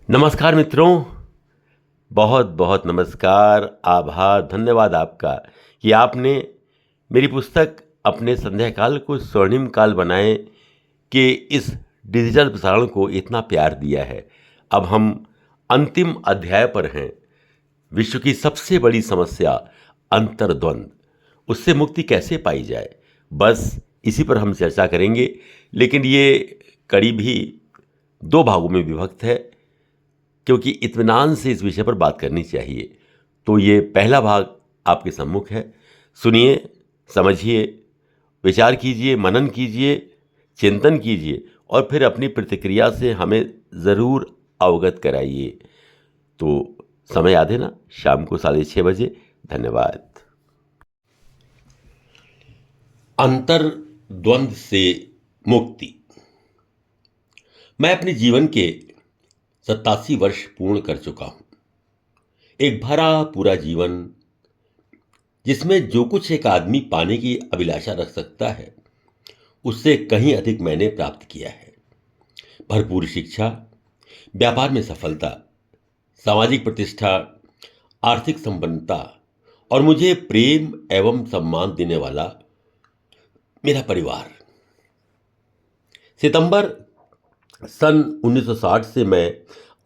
नमस्कार मित्रों, बहुत बहुत नमस्कार, आभार, धन्यवाद आपका कि आपने मेरी पुस्तक अपने संध्या काल को स्वर्णिम काल बनाए कि इस डिजिटल प्रसारण को इतना प्यार दिया है। अब हम अंतिम अध्याय पर हैं। विश्व की सबसे बड़ी समस्या अंतर्द्वंद, उससे मुक्ति कैसे पाई जाए, बस इसी पर हम चर्चा करेंगे। लेकिन ये कड़ी भी 2 भागों में विभक्त है, क्योंकि इत्मीनान से इस विषय पर बात करनी चाहिए। तो ये पहला भाग आपके सम्मुख है। सुनिए, समझिए, विचार कीजिए, मनन कीजिए, चिंतन कीजिए और फिर अपनी प्रतिक्रिया से हमें ज़रूर अवगत कराइए। तो समय याद है ना, शाम को 6:30 बजे। धन्यवाद। अंतर्द्वंद से मुक्ति। मैं अपने जीवन के 87 वर्ष पूर्ण कर चुका हूं। एक भरा पूरा जीवन, जिसमें जो कुछ एक आदमी पाने की अभिलाषा रख सकता है, उससे कहीं अधिक मैंने प्राप्त किया है। भरपूर शिक्षा, व्यापार में सफलता, सामाजिक प्रतिष्ठा, आर्थिक संपन्नता और मुझे प्रेम एवं सम्मान देने वाला मेरा परिवार। सितंबर सन 1960 से मैं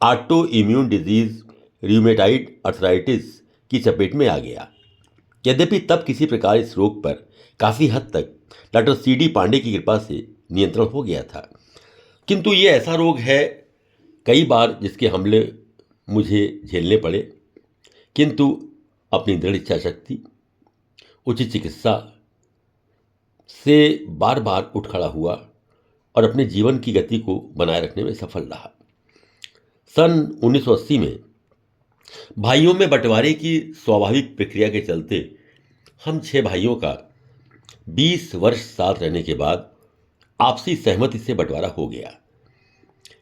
ऑटो इम्यून डिजीज रियूमेटाइड अर्थराइटिस की चपेट में आ गया। यद्यपि तब किसी प्रकार इस रोग पर काफ़ी हद तक डॉक्टर CD पांडे की कृपा से नियंत्रण हो गया था, किंतु ये ऐसा रोग है कई बार जिसके हमले मुझे झेलने पड़े, किंतु अपनी दृढ़ इच्छा शक्ति, उचित चिकित्सा से बार बार उठ खड़ा हुआ और अपने जीवन की गति को बनाए रखने में सफल रहा। सन 1980 में भाइयों में बंटवारे की स्वाभाविक प्रक्रिया के चलते हम 6 भाइयों का 20 वर्ष साथ रहने के बाद आपसी सहमति से बंटवारा हो गया।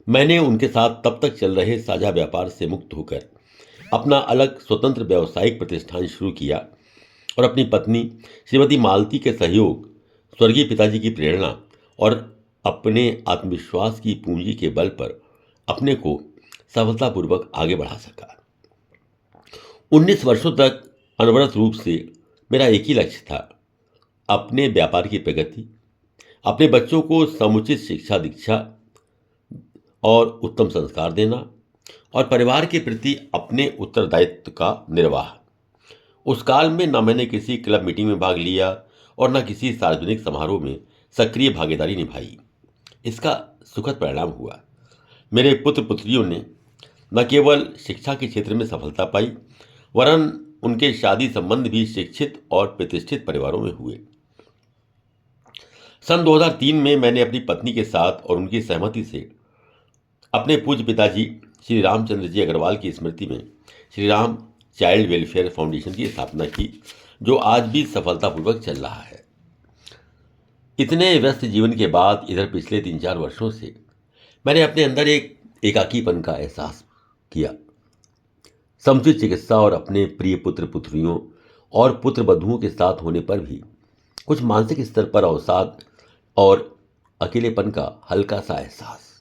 मैंने उनके साथ तब तक चल रहे साझा व्यापार से मुक्त होकर अपना अलग स्वतंत्र व्यावसायिक प्रतिष्ठान शुरू किया और अपनी पत्नी श्रीमती मालती के सहयोग, स्वर्गीय पिताजी की प्रेरणा और अपने आत्मविश्वास की पूंजी के बल पर अपने को सफलतापूर्वक आगे बढ़ा सका। 19 वर्षों तक अनवरत रूप से मेरा एक ही लक्ष्य था, अपने व्यापार की प्रगति, अपने बच्चों को समुचित शिक्षा दीक्षा और उत्तम संस्कार देना और परिवार के प्रति अपने उत्तरदायित्व का निर्वाह। उस काल में न मैंने किसी क्लब मीटिंग में भाग लिया और न किसी सार्वजनिक समारोह में सक्रिय भागीदारी निभाई। इसका सुखद परिणाम हुआ। मेरे पुत्र पुत्रियों ने न केवल शिक्षा के क्षेत्र में सफलता पाई, वरन उनके शादी संबंध भी शिक्षित और प्रतिष्ठित परिवारों में हुए। सन 2003 में मैंने अपनी पत्नी के साथ और उनकी सहमति से अपने पूज्य पिताजी श्री रामचंद्र जी अग्रवाल की स्मृति में Shri Ram child welfare foundation की स्थापना की, जो आज भी सफलतापूर्वक चल रहा है। इतने व्यस्त जीवन के बाद इधर पिछले 3-4 वर्षों से मैंने अपने अंदर एक एकाकीपन का एहसास किया। समुचित चिकित्सा और अपने प्रिय पुत्र पुत्रियों और पुत्र वधुओं के साथ होने पर भी कुछ मानसिक स्तर पर अवसाद और अकेलेपन का हल्का सा एहसास।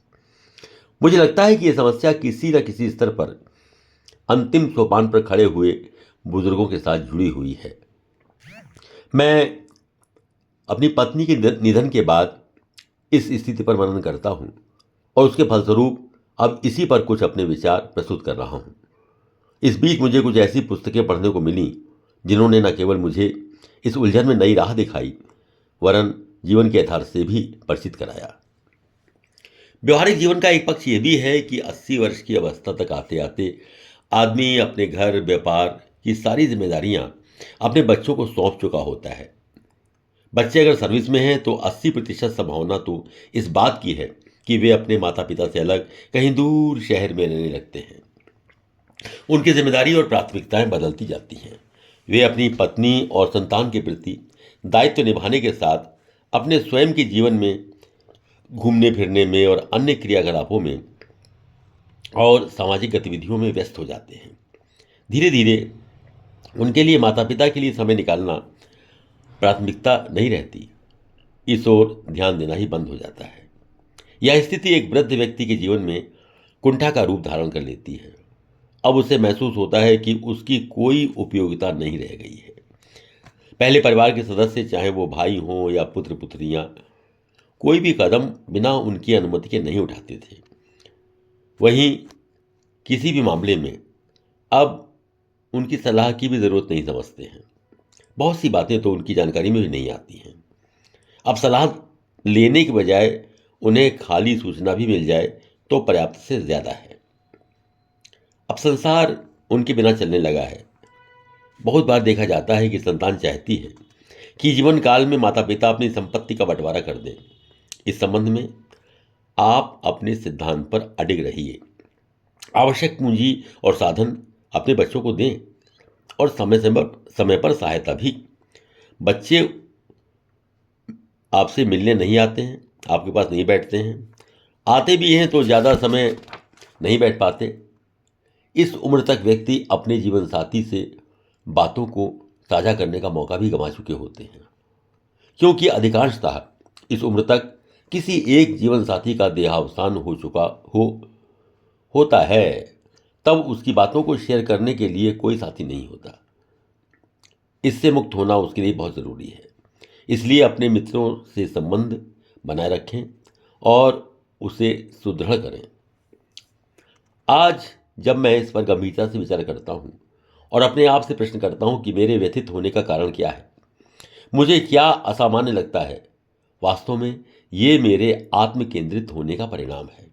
मुझे लगता है कि यह समस्या किसी न किसी स्तर पर अंतिम सोपान पर खड़े हुए बुजुर्गों के साथ जुड़ी हुई है। मैं अपनी पत्नी के निधन के बाद इस स्थिति पर मनन करता हूं और उसके फलस्वरूप अब इसी पर कुछ अपने विचार प्रस्तुत कर रहा हूं। इस बीच मुझे कुछ ऐसी पुस्तकें पढ़ने को मिली जिन्होंने न केवल मुझे इस उलझन में नई राह दिखाई, वरन जीवन के यथार्थ से भी परिचित कराया। व्यवहारिक जीवन का एक पक्ष यह भी है कि 80 वर्ष की अवस्था तक आते आते आदमी अपने घर व्यापार की सारी जिम्मेदारियां अपने बच्चों को सौंप चुका होता है। बच्चे अगर सर्विस में हैं तो 80% संभावना तो इस बात की है कि वे अपने माता पिता से अलग कहीं दूर शहर में रहने लगते हैं। उनकी जिम्मेदारी और प्राथमिकताएं बदलती जाती हैं। वे अपनी पत्नी और संतान के प्रति दायित्व निभाने के साथ अपने स्वयं के जीवन में घूमने फिरने में और अन्य क्रियाकलापों में और सामाजिक गतिविधियों में व्यस्त हो जाते हैं। धीरे धीरे उनके लिए माता पिता के लिए समय निकालना प्राथमिकता नहीं रहती, इस ओर ध्यान देना ही बंद हो जाता है। यह स्थिति एक वृद्ध व्यक्ति के जीवन में कुंठा का रूप धारण कर लेती है। अब उसे महसूस होता है कि उसकी कोई उपयोगिता नहीं रह गई है। पहले परिवार के सदस्य, चाहे वो भाई हों या पुत्र पुत्रियां, कोई भी कदम बिना उनकी अनुमति के नहीं उठाते थे। वहीं किसी भी मामले में अब उनकी सलाह की भी ज़रूरत नहीं समझते हैं। बहुत सी बातें तो उनकी जानकारी में भी नहीं आती हैं। अब सलाह लेने के बजाय उन्हें खाली सूचना भी मिल जाए तो पर्याप्त से ज़्यादा है। अब संसार उनके बिना चलने लगा है। बहुत बार देखा जाता है कि संतान चाहती है कि जीवन काल में माता पिता अपनी संपत्ति का बंटवारा कर दें। इस संबंध में आप अपने सिद्धांत पर अडिग रहिए। आवश्यक पूंजी और साधन अपने बच्चों को दें और समय पर सहायता भी। बच्चे आपसे मिलने नहीं आते हैं, आपके पास नहीं बैठते हैं, आते भी हैं तो ज़्यादा समय नहीं बैठ पाते। इस उम्र तक व्यक्ति अपने जीवन साथी से बातों को साझा करने का मौका भी गंवा चुके होते हैं, क्योंकि अधिकांशतः इस उम्र तक किसी एक जीवन साथी का देहावसान हो चुका होता है। तब उसकी बातों को शेयर करने के लिए कोई साथी नहीं होता। इससे मुक्त होना उसके लिए बहुत ज़रूरी है। इसलिए अपने मित्रों से संबंध बनाए रखें और उसे सुदृढ़ करें। आज जब मैं इस पर गंभीरता से विचार करता हूँ और अपने आप से प्रश्न करता हूँ कि मेरे व्यथित होने का कारण क्या है, मुझे क्या असामान्य लगता है, वास्तव में ये मेरे आत्म केंद्रित होने का परिणाम है।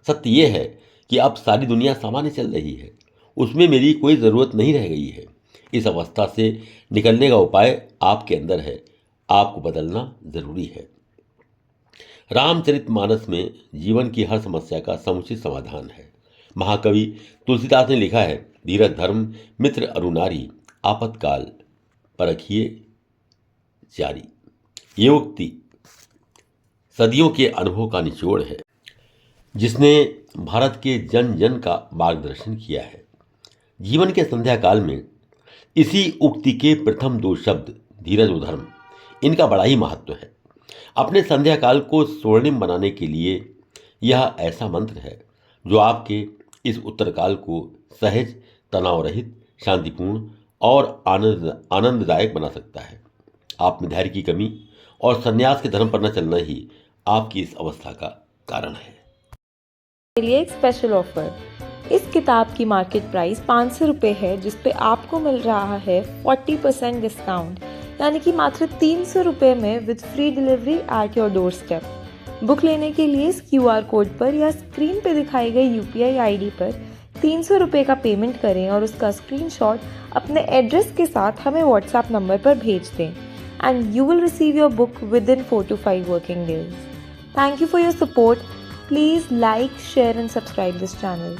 सत्य ये है कि अब सारी दुनिया सामान्य चल रही है, उसमें मेरी कोई ज़रूरत नहीं रह गई है। इस अवस्था से निकलने का उपाय आपके अंदर है, आपको बदलना ज़रूरी है। रामचरितमानस में जीवन की हर समस्या का समुचित समाधान है। महाकवि तुलसीदास ने लिखा है, धीरज धर्म मित्र अरुनारी, आपातकाल परखिए जारी। ये उक्ति सदियों के अनुभव का निचोड़ है, जिसने भारत के जन जन का मार्गदर्शन किया है। जीवन के संध्या काल में इसी उक्ति के प्रथम दो शब्द धीरज और धर्म, इनका बड़ा ही महत्व है। अपने संध्या काल को स्वर्णिम बनाने के लिए यह ऐसा मंत्र है जो आपके इस उत्तरकाल को सहज, तनाव रहित, शांतिपूर्ण और आनंददायक बना सकता है। आप में धैर्य की कमी और संन्यास के धर्म पर न चलना ही आपकी इस अवस्था का कारण है। के लिए एक स्पेशल ऑफर। इस किताब की मार्केट प्राइस 500 रुपये है, जिस पे आपको मिल रहा है 40% डिस्काउंट, यानी कि मात्र 300 रुपये में with free delivery at your door step. Book लेने के लिए इस QR कोड पर या स्क्रीन पे दिखाई गई UPI ID पर 300 रुपये का पेमेंट करें और उसका स्क्रीनशॉट अपने एड्रेस के साथ हमें WhatsApp नंबर पर भेज दें and you will receive your book with in 4 to 5 working days. Thank you for your support. Please like, share and subscribe this channel.